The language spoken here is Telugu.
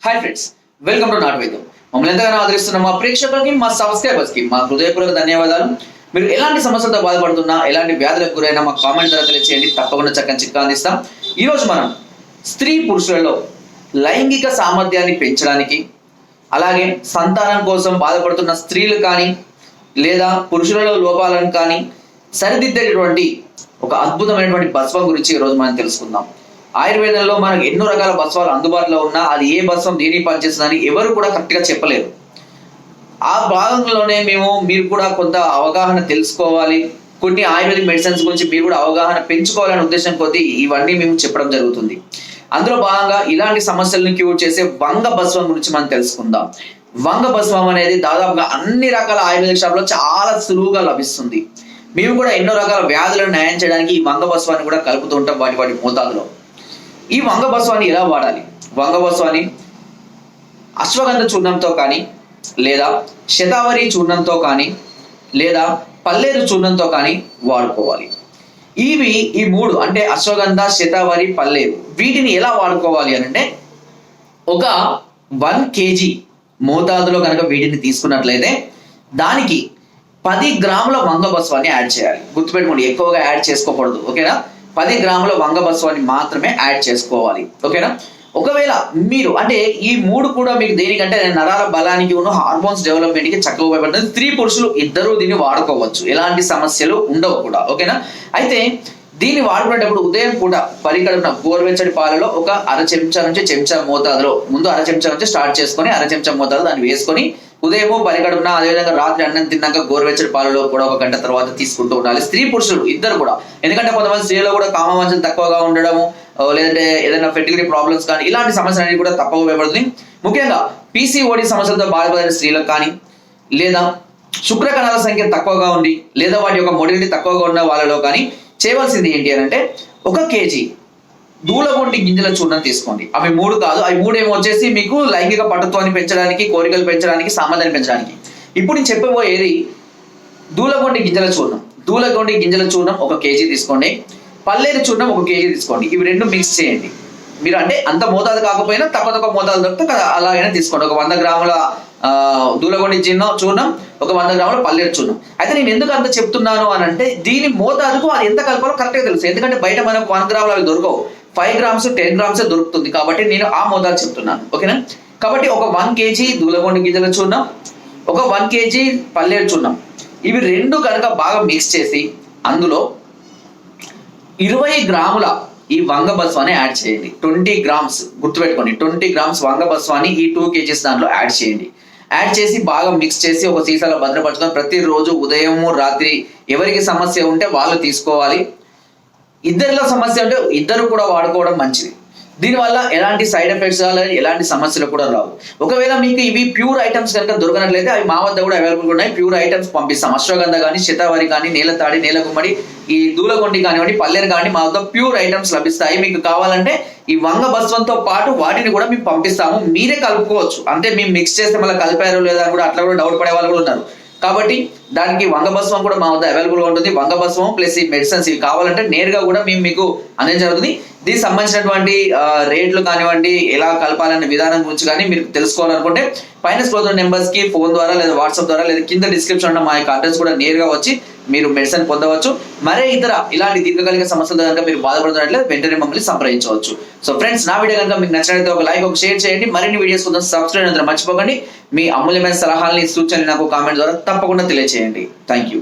Hi friends, welcome to not వైద్యం. మమ్మల్ని ఎంతగానో ఆదరిస్తున్న మా ప్రేక్షకులకి, మా సబ్స్క్రైబర్స్ కి మా హృదయపూర్వక ధన్యవాదాలు. మీరు ఎలాంటి సమస్యలతో బాధపడుతున్నా, ఎలాంటి వ్యాధులకు గురైనా మా కామెంట్ ద్వారా తెలియచేయండి. తప్పకుండా చక్కని చిట్కా అందిస్తాం. ఈరోజు మనం స్త్రీ పురుషులలో లైంగిక సామర్థ్యాన్ని పెంచడానికి, అలాగే సంతానం కోసం బాధపడుతున్న స్త్రీలు కానీ లేదా పురుషులలో లోపాలను కానీ సరిదిద్దేటువంటి ఒక అద్భుతమైనటువంటి భస్వం గురించి ఈరోజు మనం తెలుసుకుందాం. ఆయుర్వేదంలో మనకు ఎన్నో రకాల భస్వాలు అందుబాటులో ఉన్నా అది ఏ భస్వం దేనికి పనిచేస్తుందని ఎవరు కూడా కరెక్ట్గా చెప్పలేరు. ఆ భాగంలోనే మీరు కూడా కొంత అవగాహన తెలుసుకోవాలి, కొన్ని ఆయుర్వేదిక్ మెడిసిన్స్ గురించి మీరు కూడా అవగాహన పెంచుకోవాలనే ఉద్దేశం కొద్దీ ఇవన్నీ మేము చెప్పడం జరుగుతుంది. అందులో భాగంగా ఇలాంటి సమస్యలను క్యూర్ చేసే వంగ భస్వం గురించి మనం తెలుసుకుందాం. వంగ భస్వం అనేది దాదాపుగా అన్ని రకాల ఆయుర్వేదిక్ షాప్లో చాలా సులువుగా లభిస్తుంది. మేము కూడా ఎన్నో రకాల వ్యాధులను నయం చేయడానికి ఈ వంగ భస్వాన్ని కూడా కలుపుతూ ఉంటాం వాటి మోతాదులో. ఈ వంగ భస్వాన్ని ఎలా వాడాలి? వంగ భస్వాన్ని అశ్వగంధ చూర్ణంతో కానీ, లేదా శతావరి చూర్ణంతో కానీ, లేదా పల్లేరు చూర్ణంతో కానీ వాడుకోవాలి. ఈ మూడు అంటే అశ్వగంధ, శతావరి, పల్లేరు, వీటిని ఎలా వాడుకోవాలి అని అంటే ఒక 1 kg మోతాదులో కనుక వీటిని తీసుకున్నట్లయితే దానికి 10 గ్రాముల వంగ భస్వాన్ని యాడ్ చేయాలి. గుర్తుపెట్టుకోండి, ఎక్కువగా యాడ్ చేసుకోకూడదు. ఓకేనా? 10 గ్రాముల వంగ భస్వాన్ని మాత్రమే యాడ్ చేసుకోవాలి. ఓకేనా? ఒకవేళ మీరు అంటే ఈ మూడు కూడా మీకు దేనికంటే నరాల బలానికి ఉన్న హార్మోన్స్ డెవలప్మెంట్కి చక్కగా ఉపయోగపడుతుంది. స్త్రీ పురుషులు ఇద్దరూ దీన్ని వాడుకోవచ్చు, ఎలాంటి సమస్యలు ఉండవు కూడా. ఓకేనా? అయితే దీన్ని వాడుకునేటప్పుడు ఉదయం పూట పరికడుపున గోరువెచ్చటి పాలలో ఒక అర చెంచా నుంచి చెంచా మోతాదులో, ముందు అర చెంచా నుంచి స్టార్ట్ చేసుకొని అర చెంచా మోతాదు దాన్ని వేసుకొని ఉదయము పరికడుపున, అదేవిధంగా రాత్రి అన్నం తిన్నాక గోరువెచ్చటి పాలలో కూడా 1 గంట తర్వాత తీసుకుంటూ ఉండాలి. స్త్రీ పురుషులు ఇద్దరు కూడా. ఎందుకంటే కొంతమంది స్త్రీలో కూడా కామవాంఛలు తక్కువగా ఉండడము, లేదంటే ఏదైనా ఫెర్టిలిటీ ప్రాబ్లమ్స్ కానీ ఇలాంటి సమస్యలు అనేవి కూడా తప్పగా ఉపయోగపడుతుంది. ముఖ్యంగా పీసీఓడి సమస్యలతో బాధపడే స్త్రీలకు కానీ, లేదా శుక్రకణాల సంఖ్య తక్కువగా ఉండి, లేదా వాటి యొక్క మొటిలిటీ తక్కువగా ఉన్న వాళ్ళలో కానీ చేయవలసింది ఏంటి అని అంటే 1 kg దూలగొండి గింజల చూర్ణం తీసుకోండి. అవి 3 కాదు, అవి 3 ఏమో వచ్చేసి మీకు లైంగిక పటుత్వాన్ని పెంచడానికి, కోరికలు పెంచడానికి, సామర్థ్యాన్ని పెంచడానికి. ఇప్పుడు నేను చెప్పబోయేది దూలగొండి గింజల చూర్ణం. దూలగొండి గింజల చూర్ణం 1 kg తీసుకోండి. పల్లేరు చూర్ణం 1 kg తీసుకోండి. ఇవి రెండు మిక్స్ చేయండి. మీరు అంటే అంత మోతాదు కాకపోయినా తక్కువ మోతాదు దొరికితే అలాగైనా తీసుకోండి. ఒక 100 గ్రాముల దూలగొండి చూర్ణం, ఒక 100 గ్రాముల పల్లేరు చూర్ణం. అయితే నేను ఎందుకు అంత చెప్తున్నాను అని అంటే దీని మోతాదుకు అది ఎంత కలపాలో కరెక్ట్గా తెలుసు. ఎందుకంటే బయట మనకు 1 గ్రాములు అవి దొరకవు, 5 గ్రామ్స్ 10 గ్రామ్స్ దొరుకుతుంది. కాబట్టి నేను ఆ మోతాదు చెప్తున్నాను. ఓకేనా? కాబట్టి ఒక 1 kg దూలగొండి గింజల చూర్ణం, ఒక 1 kg పల్లేరు చూర్ణం, ఇవి రెండు కనుక బాగా మిక్స్ చేసి అందులో 20 గ్రాముల ఈ వంగ భస్వాన్ని యాడ్ చేయండి. 20 గ్రామ్స్ గుర్తుపెట్టుకోండి, 20 గ్రామ్స్ వంగ భస్వాన్ని ఈ 2 kgs దాంట్లో యాడ్ చేయండి. యాడ్ చేసి బాగా మిక్స్ చేసి ఒక సీసాలో భద్రపరచుకొని ప్రతిరోజు ఉదయము రాత్రి ఎవరికి సమస్య ఉంటే వాళ్ళు తీసుకోవాలి. ఇద్దరిలో సమస్య ఉంటే ఇద్దరు కూడా వాడుకోవడం మంచిది. దీనివల్ల ఎలాంటి సైడ్ ఎఫెక్ట్స్ ఎలాంటి సమస్యలు కూడా రావు. ఒకవేళ మీకు ఇవి ప్యూర్ ఐటమ్స్ కనుక దొరకనట్లయితే అవి మా వద్ద కూడా అవైలబుల్ ఉన్నాయి. ప్యూర్ ఐటమ్స్ పంపిస్తాం. అశ్వగంధ కానీ, శతావరి కానీ, నీలతాడి, నీలగుమ్మడి, ఈ దూలగొండి కానివ్వండి, పల్లేరు కానీ మా వద్ద ప్యూర్ ఐటమ్స్ లభిస్తాయి. మీకు కావాలంటే ఈ వంగ భస్వంతో పాటు వాటిని కూడా మేము పంపిస్తాము. మీరే కలుపుకోవచ్చు. అంటే మేము మిక్స్ చేస్తే మళ్ళీ కలిపారో లేదా కూడా అట్లా కూడా డౌట్ పడే వాళ్ళు కూడా ఉన్నారు. కాబట్టి దానికి వంగ భస్వం కూడా మా వద్ద అవైలబుల్గా ఉంటుంది. వంగ భస్వం ప్లస్ ఈ మెడిసిన్స్ ఇవి కావాలంటే నేరుగా కూడా మేము మీకు అందించబడుతుంది. దీనికి సంబంధించినటువంటి రేట్లు కానివ్వండి, ఎలా కలపాలనే విధానం గురించి కానీ మీరు తెలుసుకోవాలనుకుంటే పైన స్క్రోల్ నెంబర్స్కి ఫోన్ ద్వారా లేదా వాట్సాప్ ద్వారా లేదా కింద డిస్క్రిప్షన్ ఉన్న మా యొక్క అడ్రస్ కూడా నేరుగా వచ్చి మీరు మెడిసిన్ పొందవచ్చు. మరే ఇతర ఇలాంటి దీర్ఘకాలిక సమస్యలతో కనుక మీరు బాధపడుతున్నట్లయితే వెంటనే మమ్మల్ని సంప్రదించవచ్చు. సో ఫ్రెండ్స్, నా వీడియో కనుక మీకు నచ్చినట్లయితే ఒక లైక్, ఒక షేర్ చేయండి. మరిన్ని వీడియోస్ కోసం సబ్స్క్రైబ్ అందరూ మర్చిపోకండి. మీ అమూల్యమైన సలహాలని, సూచనలు నాకు కామెంట్ ద్వారా తప్పకుండా తెలియజేయండి. Thank you.